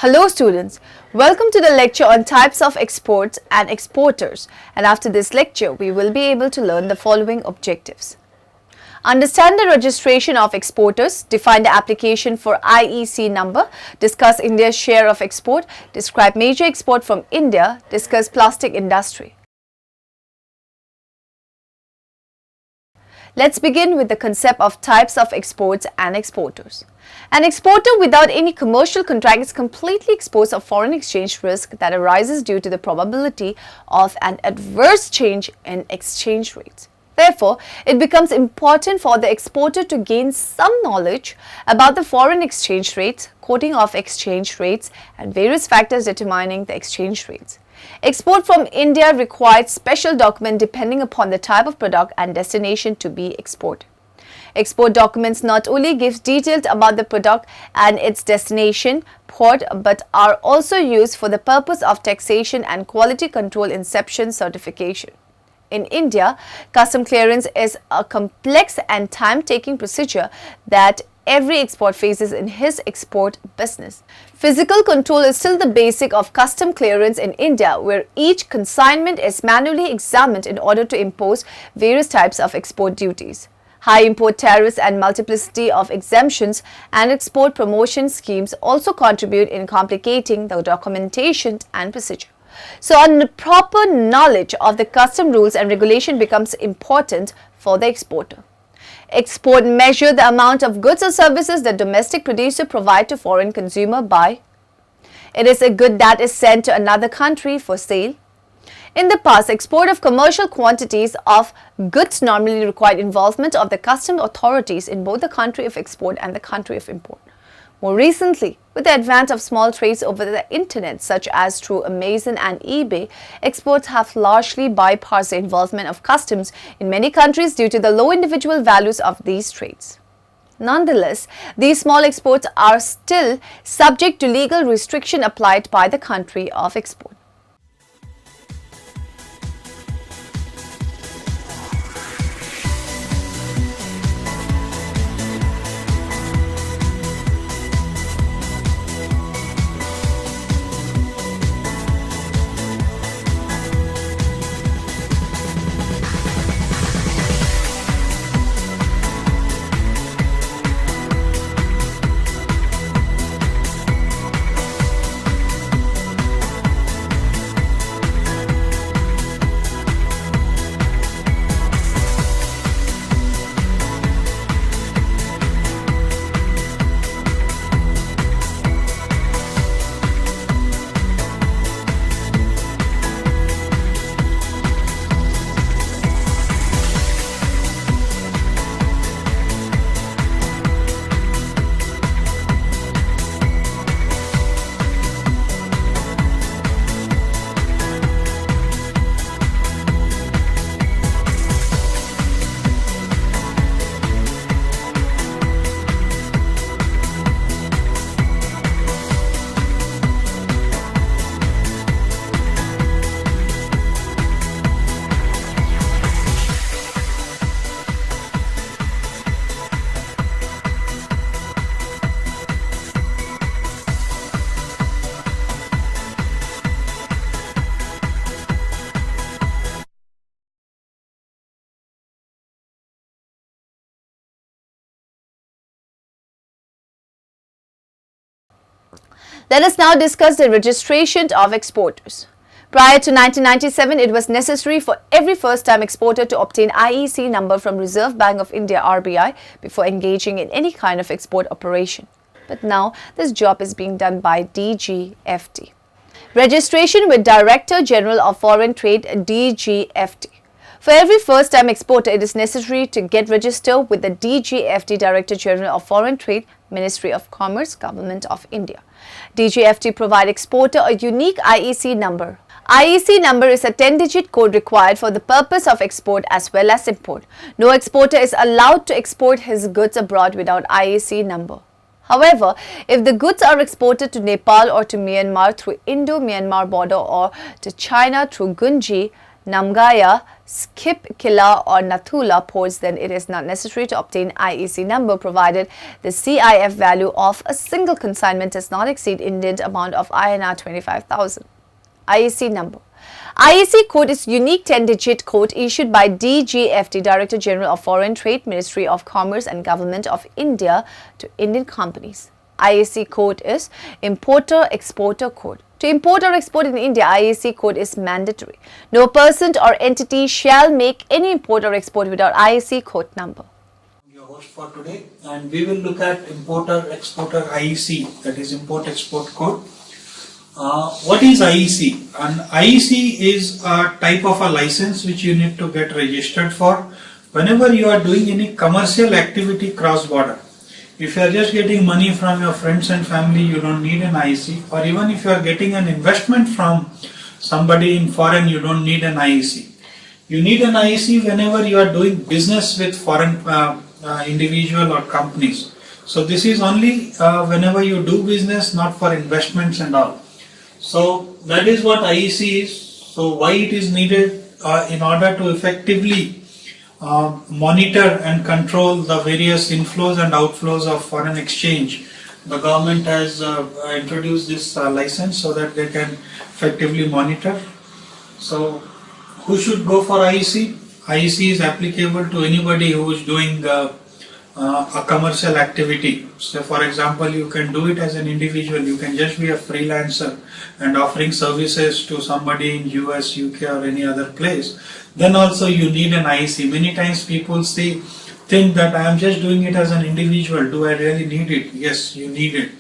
Hello students, welcome to the lecture on types of exports and exporters, and after this lecture we will be able to learn the following objectives. Understand the registration of exporters, define the application for IEC number, discuss India's share of export, describe major export from India, discuss plastic industry. Let's begin with the concept of types of exports and exporters. An exporter without any commercial contract is completely exposed to foreign exchange risk that arises due to the probability of an adverse change in exchange rates. Therefore, it becomes important for the exporter to gain some knowledge about the foreign exchange rates, quoting of exchange rates, and various factors determining the exchange rates. Export from India requires special document depending upon the type of product and destination to be exported. Export documents not only give details about the product and its destination, port, but are also used for the purpose of taxation and quality control inception certification. In India, custom clearance is a complex and time-taking procedure that every export faces in his export business. Physical control is still the basic of custom clearance in India, where each consignment is manually examined in order to impose various types of export duties. High import tariffs and multiplicity of exemptions and export promotion schemes also contribute in complicating the documentation and procedure. So, a proper knowledge of the custom rules and regulation becomes important for the exporter. Export measure the amount of goods or services the domestic producer provide to foreign consumer by. It is a good that is sent to another country for sale. In the past, export of commercial quantities of goods normally required involvement of the customs authorities in both the country of export and the country of import. More recently, with the advent of small trades over the internet, such as through Amazon and eBay, exports have largely bypassed the involvement of customs in many countries due to the low individual values of these trades. Nonetheless, these small exports are still subject to legal restriction applied by the country of export. Let us now discuss the registration of exporters. Prior to 1997, it was necessary for every first-time exporter to obtain IEC number from Reserve Bank of India (RBI) before engaging in any kind of export operation. But now, this job is being done by DGFT. Registration with Director General of Foreign Trade (DGFT). For every first-time exporter, it is necessary to get registered with the DGFT Director General of Foreign Trade, Ministry of Commerce, Government of India. DGFT provide exporter a unique IEC number. IEC number is a 10-digit code required for the purpose of export as well as import. No exporter is allowed to export his goods abroad without IEC number. However, if the goods are exported to Nepal or to Myanmar through Indo-Myanmar border or to China through Gunji, Namgaya, Skipkila or Nathula ports, then it is not necessary to obtain IEC number provided the CIF value of a single consignment does not exceed Indian amount of INR 25,000. IEC number. IEC code is unique 10-digit code issued by DGFT, Director General of Foreign Trade, Ministry of Commerce and Government of India to Indian companies. IEC code is Importer-Exporter code. To import or export in India, IEC code is mandatory. No person or entity shall make any import or export without IEC code number. Your host for today, and we will look at Importer-Exporter IEC, that is Import-Export code. What is IEC? An IEC is a type of a license which you need to get registered for whenever you are doing any commercial activity cross-border. If you are just getting money from your friends and family, you don't need an IEC. Or even if you are getting an investment from somebody in foreign, you don't need an IEC. You need an IEC whenever you are doing business with foreign individual or companies. So this is only whenever you do business, not for investments and all. So that is what IEC is. So why it is needed? In order to effectively monitor and control the various inflows and outflows of foreign exchange. The government has introduced this license so that they can effectively monitor. So who should go for IEC? IEC is applicable to anybody who is doing a commercial activity. So for example, you can do it as an individual. You can just be a freelancer and offering services to somebody in US, UK or any other place. Then also you need an IEC. Many times people think that I am just doing it as an individual. Do I really need it? Yes, you need it.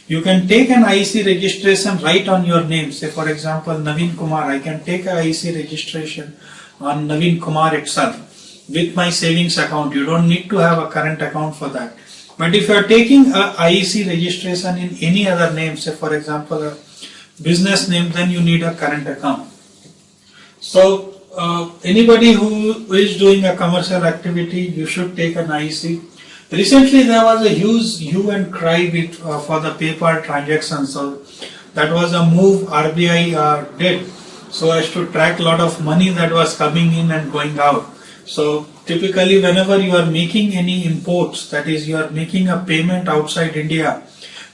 You can take an IEC registration right on your name. Say for example, Naveen Kumar. I can take an IEC registration on Naveen Kumar itself with my savings account. You don't need to have a current account for that. But if you are taking a IEC registration in any other name, say for example a business name, then you need a current account. So anybody who is doing a commercial activity, you should take an IEC. Recently there was a huge hue and cry for the PayPal transactions. So that was a move RBI did so as to track a lot of money that was coming in and going out. So typically whenever you are making any imports, that is you are making a payment outside India,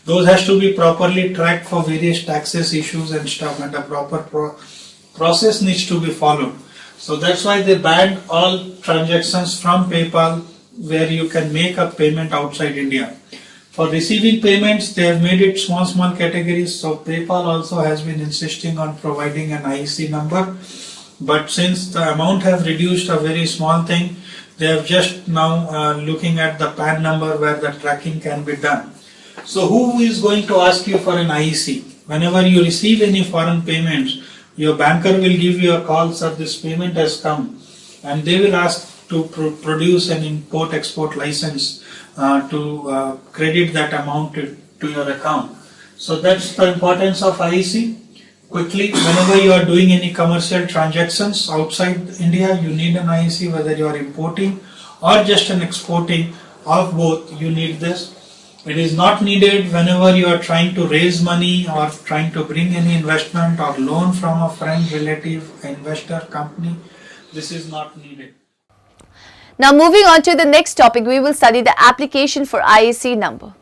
those has to be properly tracked for various taxes issues and stuff, and a proper process needs to be followed. So that's why they banned all transactions from PayPal where you can make a payment outside India. For receiving payments, they have made it small categories. So PayPal also has been insisting on providing an IEC number. But since the amount have reduced a very small thing, they have just now looking at the PAN number where the tracking can be done. So who is going to ask you for an IEC? Whenever you receive any foreign payments, your banker will give you a call, sir, this payment has come, and they will ask to produce an import-export license to credit that amount to your account. So that's the importance of IEC. Quickly, whenever you are doing any commercial transactions outside India, you need an IEC, whether you are importing or just an exporting, of both you need this. It is not needed whenever you are trying to raise money or trying to bring any investment or loan from a friend, relative, investor, company. This is not needed. Now moving on to the next topic, we will study the application for IEC number.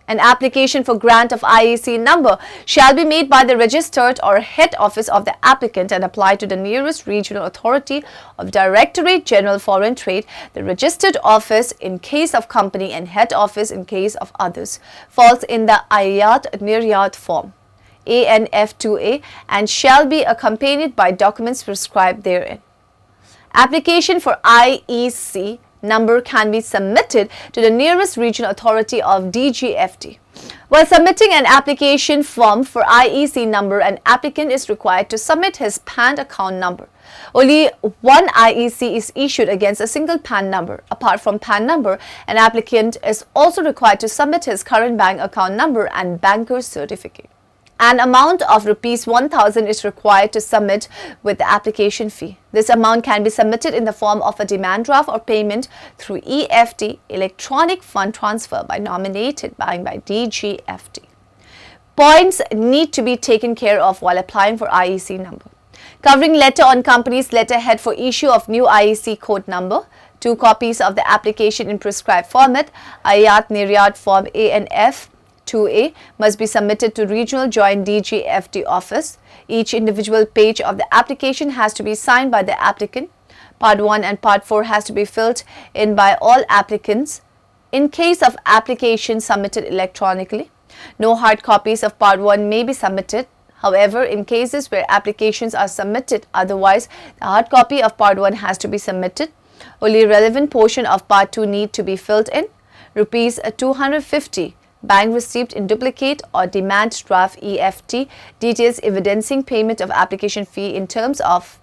An application for grant of IEC number shall be made by the registered or head office of the applicant and apply to the nearest regional authority of Directorate General Foreign Trade, the registered office in case of company and head office in case of others, falls in the Ayat Niryat form ANF2A and shall be accompanied by documents prescribed therein. Application for IEC number can be submitted to the nearest regional authority of DGFT. While submitting an application form for IEC number, an applicant is required to submit his PAN account number. Only one IEC is issued against a single PAN number. Apart from PAN number, an applicant is also required to submit his current bank account number and banker's certificate. An amount of ₹1,000 is required to submit with the application fee. This amount can be submitted in the form of a demand draft or payment through EFT, electronic fund transfer, by nominated bank by DGFT. Points need to be taken care of while applying for IEC number. covering letter on company's letterhead for issue of new IEC code number, 2 copies of the application in prescribed format, Ayat Niryat Form ANF 2A must be submitted to Regional Joint DGFT office. Each individual page of the application has to be signed by the applicant. Part 1 and Part 4 has to be filled in by all applicants. In case of application submitted electronically, no hard copies of Part 1 may be submitted. However, in cases where applications are submitted otherwise, the hard copy of Part 1 has to be submitted. Only relevant portion of Part 2 need to be filled in. Rupees 250 bank receipt in duplicate or demand draft EFT details evidencing payment of application fee in terms of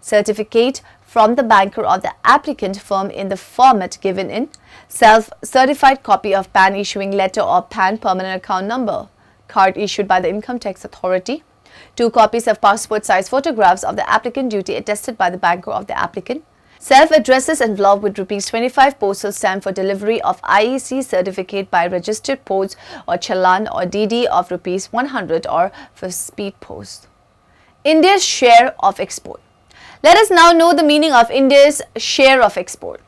certificate from the banker or the applicant firm in the format given in, self-certified copy of PAN issuing letter or PAN permanent account number, card issued by the Income Tax Authority, 2 copies of passport size photographs of the applicant duty attested by the banker of the applicant, self-addresses envelope with Rs 25 postal stamp for delivery of IEC certificate by registered post or challan or DD of Rs 100 or for speed post. India's share of export. Let us now know the meaning of India's share of export.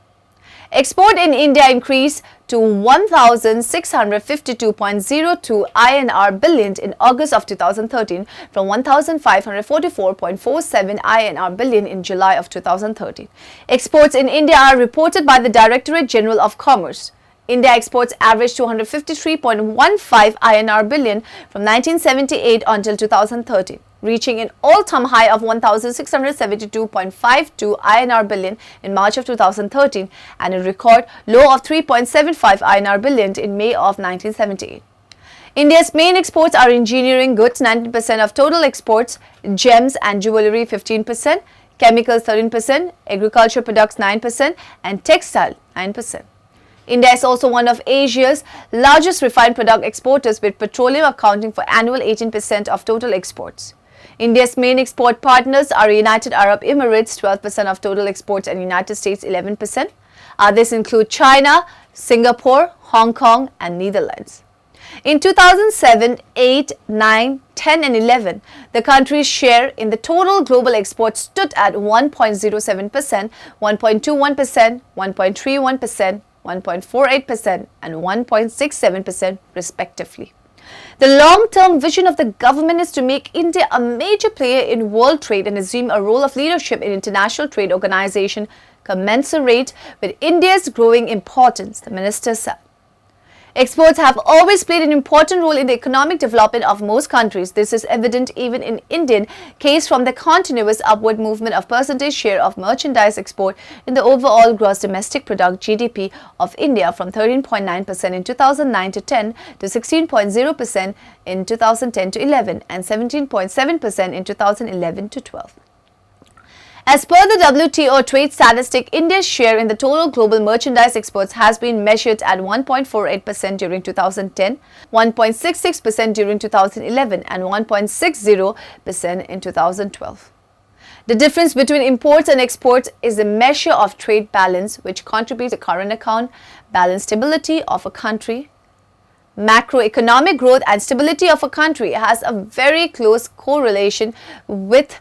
Export in India increased to 1,652.02 INR billion in August of 2013 from 1,544.47 INR billion in July of 2013. Exports in India are reported by the Directorate General of Commerce. India exports averaged 253.15 INR billion from 1978 until 2013, reaching an all-time high of 1,672.52 INR billion in March of 2013 and a record low of 3.75 INR billion in May of 1978. India's main exports are engineering goods 19% of total exports, gems and jewellery 15%, chemicals 13%, agriculture products 9% and textile 9%. India is also one of Asia's largest refined product exporters, with petroleum accounting for annual 18% of total exports. India's main export partners are United Arab Emirates 12% of total exports and United States 11%. Others include China, Singapore, Hong Kong and Netherlands. In 2007, 8, 9, 10 and 11, the country's share in the total global exports stood at 1.07%, 1.21%, 1.31%, 1.48% and 1.67% respectively. The long-term vision of the government is to make India a major player in world trade and assume a role of leadership in international trade organization commensurate with India's growing importance, the minister said. Exports have always played an important role in the economic development of most countries. This is evident even in Indian case from the continuous upward movement of percentage share of merchandise export in the overall gross domestic product GDP of India from 13.9% in 2009 to 10 to 16.0% in 2010 to 11 and 17.7% in 2011 to 12. As per the WTO trade statistic, India's share in the total global merchandise exports has been measured at 1.48% during 2010, 1.66% during 2011 and 1.60% in 2012. The difference between imports and exports is a measure of trade balance which contributes to current account balance stability of a country. Macroeconomic growth and stability of a country has a very close correlation with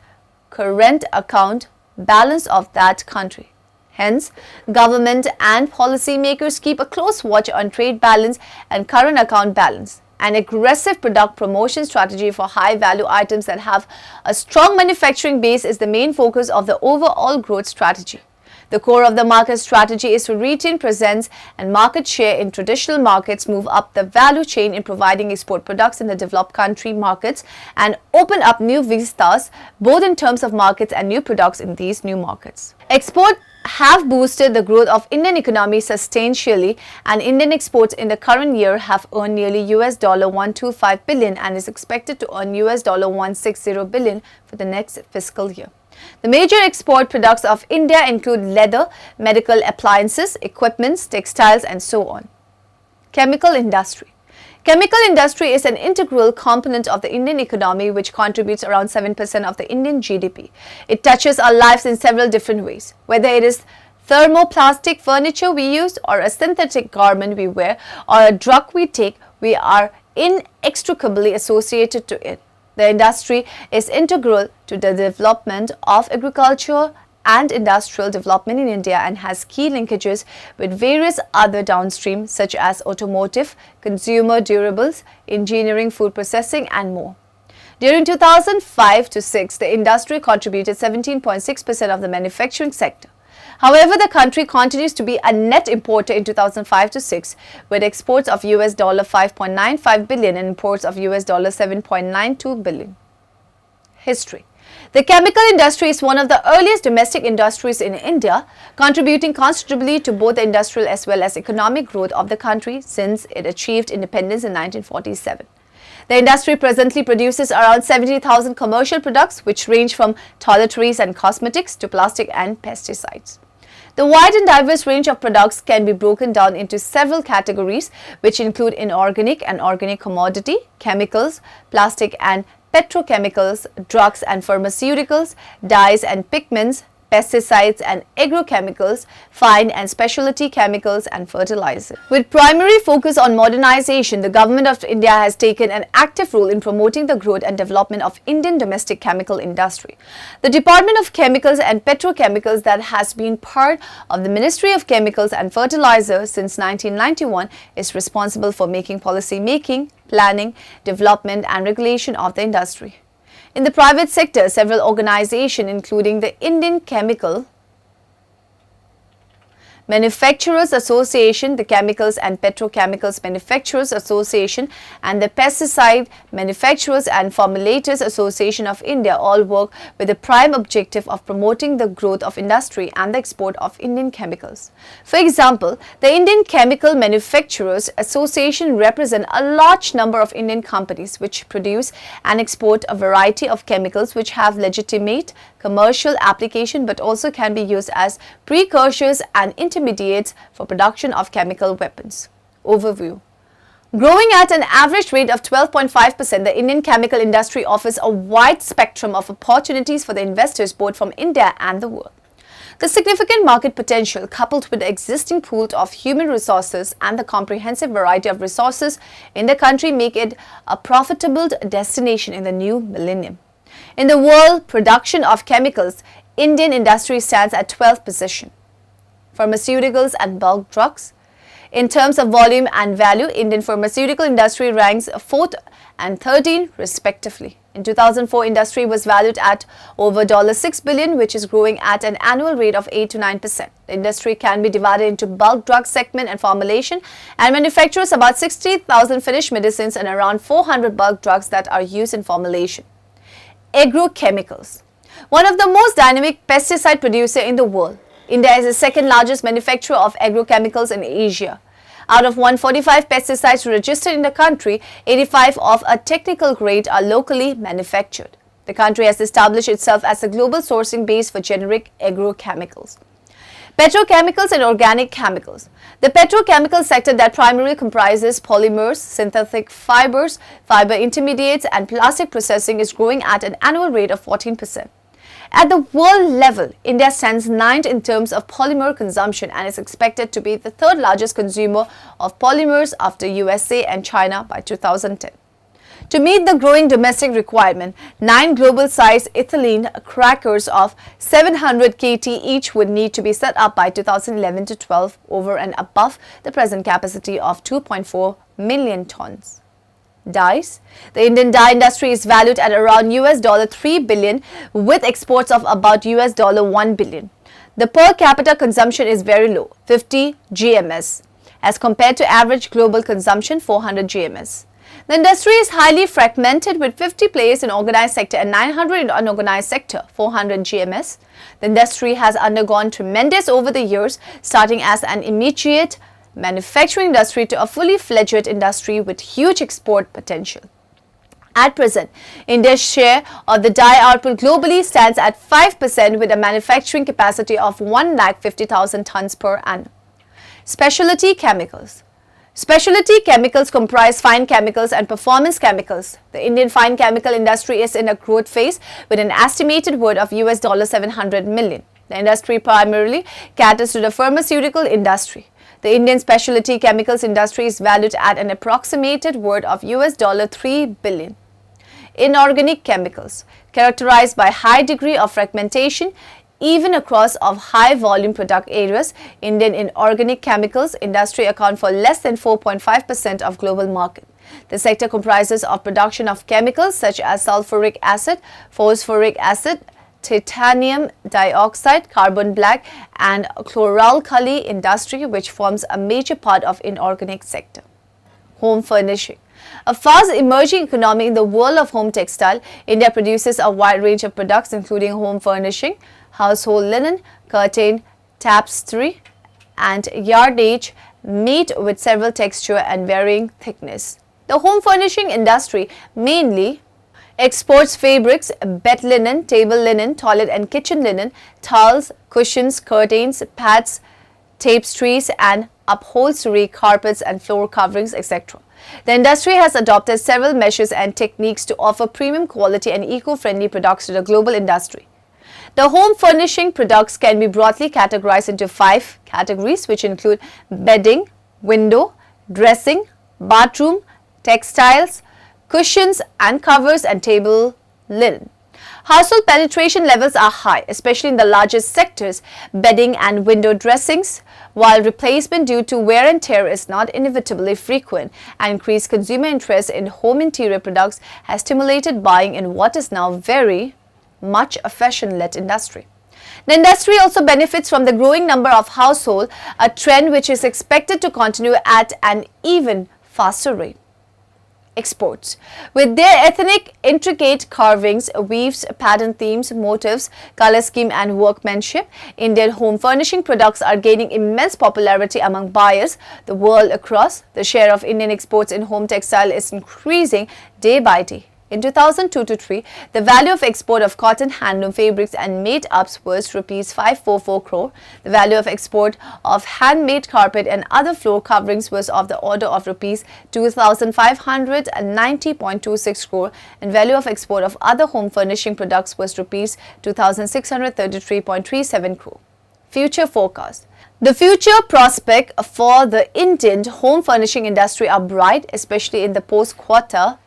current account balance of that country. Hence, government and policymakers keep a close watch on trade balance and current account balance. An aggressive product promotion strategy for high-value items that have a strong manufacturing base is the main focus of the overall growth strategy. The core of the market strategy is to retain presence and market share in traditional markets, move up the value chain in providing export products in the developed country markets, and open up new vistas both in terms of markets and new products in these new markets. Exports have boosted the growth of Indian economy substantially, and Indian exports in the current year have earned nearly $125 billion and is expected to earn $160 billion for the next fiscal year. The major export products of India include leather, medical appliances, equipments, textiles and so on. Chemical industry. Chemical industry is an integral component of the Indian economy which contributes around 7% of the Indian GDP. It touches our lives in several different ways, whether it is thermoplastic furniture we use or a synthetic garment we wear or a drug we take, we are inextricably associated to it. The industry is integral to the development of agriculture and industrial development in India and has key linkages with various other downstream such as automotive, consumer durables, engineering, food processing and more. During 2005 to 6, the industry contributed 17.6% of the manufacturing sector. However, the country continues to be a net importer in 2005 to 6, with exports of US $5.95 billion and imports of US $7.92 billion. History. The chemical industry is one of the earliest domestic industries in India, contributing considerably to both the industrial as well as economic growth of the country since it achieved independence in 1947. The industry presently produces around 70,000 commercial products, which range from toiletries and cosmetics to plastic and pesticides. The wide and diverse range of products can be broken down into several categories, which include inorganic and organic commodity, chemicals, plastic and petrochemicals, drugs and pharmaceuticals, dyes and pigments, pesticides and agrochemicals, fine and specialty chemicals and fertilizers. With primary focus on modernization, the Government of India has taken an active role in promoting the growth and development of Indian domestic chemical industry. The Department of Chemicals and Petrochemicals, that has been part of the Ministry of Chemicals and Fertilizers since 1991, is responsible for making policy making, planning, development and regulation of the industry. In the private sector, several organizations including the Indian Chemical Manufacturers Association, the Chemicals and Petrochemicals Manufacturers Association and the Pesticide Manufacturers and Formulators Association of India all work with the prime objective of promoting the growth of industry and the export of Indian chemicals. For example, the Indian Chemical Manufacturers Association represents a large number of Indian companies which produce and export a variety of chemicals which have legitimate commercial application but also can be used as precursors and intermediates for production of chemical weapons. Overview. Growing at an average rate of 12.5%, the Indian chemical industry offers a wide spectrum of opportunities for the investors both from India and the world. The significant market potential, coupled with the existing pool of human resources and the comprehensive variety of resources in the country, make it a profitable destination in the new millennium. In the world production of chemicals, Indian industry stands at 12th position. Pharmaceuticals and bulk drugs. In terms of volume and value, Indian pharmaceutical industry ranks 4th and 13th respectively. In 2004, industry was valued at over $6 billion, which is growing at an annual rate of 8 to 9%. The industry can be divided into bulk drug segment and formulation and manufactures about 60,000 finished medicines and around 400 bulk drugs that are used in formulation. Agrochemicals. One of the most dynamic pesticide producer in the world, India is the second largest manufacturer of agrochemicals in Asia. Out of 145 pesticides registered in the country, 85 of a technical grade are locally manufactured. The country has established itself as a global sourcing base for generic agrochemicals. Petrochemicals and organic chemicals. The petrochemical sector that primarily comprises polymers, synthetic fibers, fiber intermediates and plastic processing is growing at an annual rate of 14%. At the world level, India stands 9th in terms of polymer consumption and is expected to be the 3rd largest consumer of polymers after USA and China by 2010. To meet the growing domestic requirement, 9 global-sized ethylene crackers of 700 KT each would need to be set up by 2011-12 over and above the present capacity of 2.4 million tons. Dyes. The Indian dye industry is valued at around $3 billion with exports of about $1 billion. The per capita consumption is very low, 50 GMS, as compared to average global consumption 400 GMS. The industry is highly fragmented with 50 players in organized sector and 900 in unorganized sector, 400 GMS. The industry has undergone tremendous over the years, starting as an immediate manufacturing industry to a fully fledged industry with huge export potential. At present, India's share of the dye output globally stands at 5% with a manufacturing capacity of 150,000 tons per annum. Specialty chemicals. Specialty chemicals comprise fine chemicals and performance chemicals. The Indian fine chemical industry is in a growth phase with an estimated worth of $700 million. The industry primarily caters to the pharmaceutical industry. The Indian specialty chemicals industry is valued at an approximated worth of $3 billion. inorganic chemicals, characterized by high degree of fragmentation even across of high volume product areas. Indian inorganic chemicals industry account for less than 4.5% of global market. The sector comprises of production of chemicals such as sulfuric acid, phosphoric acid, titanium dioxide, carbon black and chloralkali industry, which forms a major part of inorganic sector. Home furnishing. A fast emerging economy in the world of home textile, India produces a wide range of products including home furnishing, household linen, curtain, tapestry and yardage made with several texture and varying thickness. The home furnishing industry mainly exports fabrics, bed linen, table linen, toilet and kitchen linen, towels, cushions, curtains, pads, tapestries and upholstery, carpets and floor coverings, etc. The industry has adopted several measures and techniques to offer premium quality and eco-friendly products to the global industry. The home furnishing products can be broadly categorized into 5 categories, which include bedding, window, dressing, bathroom, textiles, cushions and covers and table linen. Household penetration levels are high, especially in the largest sectors, bedding and window dressings, while replacement due to wear and tear is not inevitably frequent, and increased consumer interest in home interior products has stimulated buying in what is now very much a fashion-led industry. The industry also benefits from the growing number of households, a trend which is expected to continue at an even faster rate. Exports. With their ethnic, intricate carvings, weaves, pattern themes, motifs, color scheme and workmanship, Indian home furnishing products are gaining immense popularity among buyers the world across. The share of Indian exports in home textile is increasing day by day. In 2002-3, the value of export of cotton, handloom fabrics and made-ups was Rs 544 crore. The value of export of handmade carpet and other floor coverings was of the order of Rs 2,590.26 crore, and value of export of other home furnishing products was Rs 2,633.37 crore. Future forecast. The future prospects for the Indian home furnishing industry are bright, especially in the post-quarter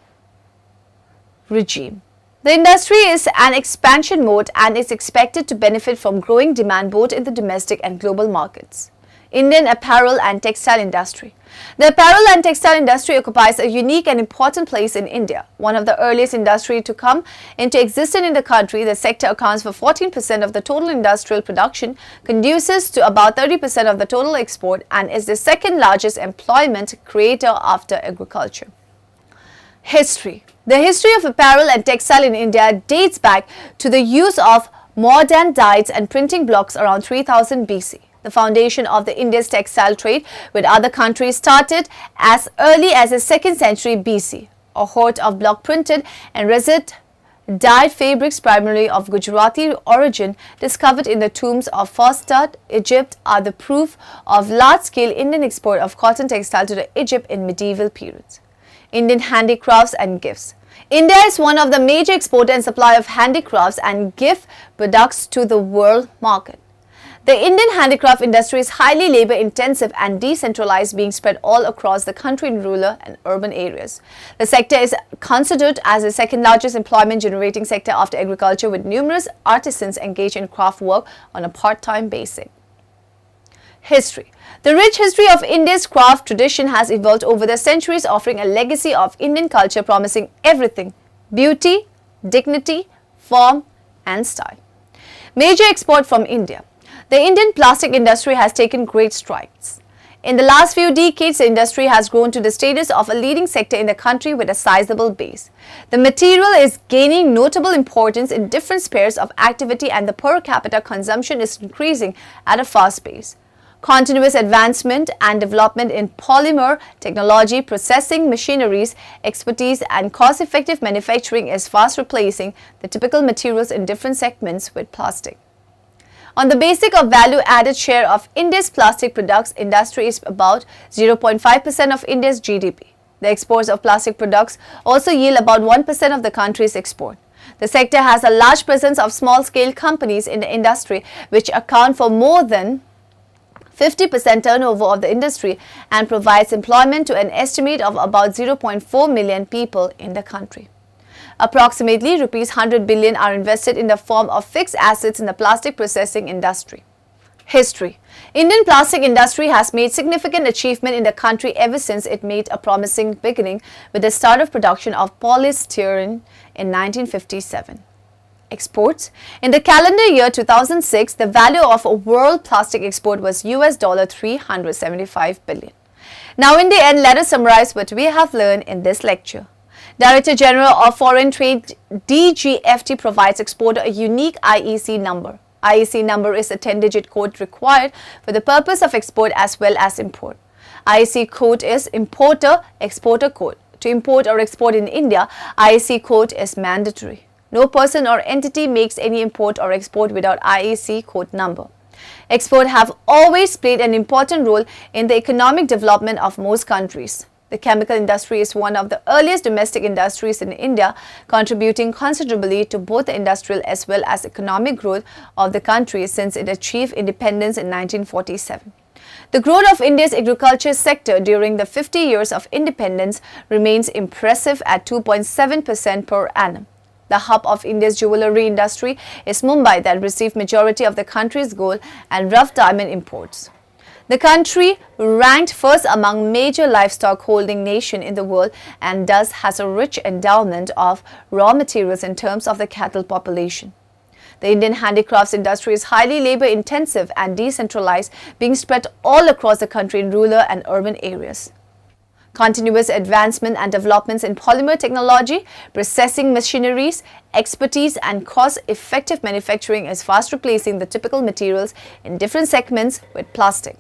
regime. The industry is an expansion mode and is expected to benefit from growing demand both in the domestic and global markets. Indian apparel and textile industry. The apparel and textile industry occupies a unique and important place in India. One of the earliest industries to come into existence in the country, the sector accounts for 14% of the total industrial production, conduces to about 30% of the total export, and is the second largest employment creator after agriculture. History. The history of apparel and textile in India dates back to the use of modern dyes and printing blocks around 3000 BC. The foundation of the India's textile trade with other countries started as early as the 2nd century BC. A hoard of block printed and resin dyed fabrics, primarily of Gujarati origin, discovered in the tombs of Fostat, Egypt, are the proof of large-scale Indian export of cotton textile to Egypt in medieval periods. Indian handicrafts and gifts. India is one of the major exporter and supplier of handicrafts and gift products to the world market. The Indian handicraft industry is highly labor intensive and decentralized, being spread all across the country in rural and urban areas. The sector is considered as the second largest employment generating sector after agriculture, with numerous artisans engaged in craft work on a part-time basis. History. The rich history of India's craft tradition has evolved over the centuries, offering a legacy of Indian culture promising everything: beauty, dignity, form and style. Major export from India. The Indian plastic industry has taken great strides. In the last few decades, the industry has grown to the status of a leading sector in the country with a sizable base. The material is gaining notable importance in different spheres of activity, and the per capita consumption is increasing at a fast pace. Continuous advancement and development in polymer technology, processing machineries, expertise and cost-effective manufacturing is fast replacing the typical materials in different segments with plastic. On the basis of value-added share of India's plastic products industry is about 0.5% of India's GDP. The exports of plastic products also yield about 1% of the country's export. The sector has a large presence of small-scale companies in the industry, which account for more than 50% turnover of the industry and provides employment to an estimate of about 0.4 million people in the country. Approximately rupees 100 billion are invested in the form of fixed assets in the plastic processing industry. History. Indian plastic industry has made significant achievement in the country ever since it made a promising beginning with the start of production of polystyrene in 1957. Exports. In the calendar year 2006, the value of a world plastic export was US $375 billion. Now in the end, let us summarize what we have learned in this lecture. Director General of Foreign Trade DGFT provides exporter a unique IEC number. IEC number is a 10-digit code required for the purpose of export as well as import. IEC code is Importer-Exporter code. To import or export in India, IEC code is mandatory. No person or entity makes any import or export without IEC code number. Exports have always played an important role in the economic development of most countries. The chemical industry is one of the earliest domestic industries in India, contributing considerably to both the industrial as well as economic growth of the country since it achieved independence in 1947. The growth of India's agriculture sector during the 50 years of independence remains impressive at 2.7% per annum. The hub of India's jewellery industry is Mumbai, that received majority of the country's gold and rough diamond imports. The country ranked first among major livestock holding nations in the world and thus has a rich endowment of raw materials in terms of the cattle population. The Indian handicrafts industry is highly labor intensive and decentralized, being spread all across the country in rural and urban areas. Continuous advancement and developments in polymer technology, processing machineries, expertise and cost-effective manufacturing is fast replacing the typical materials in different segments with plastic.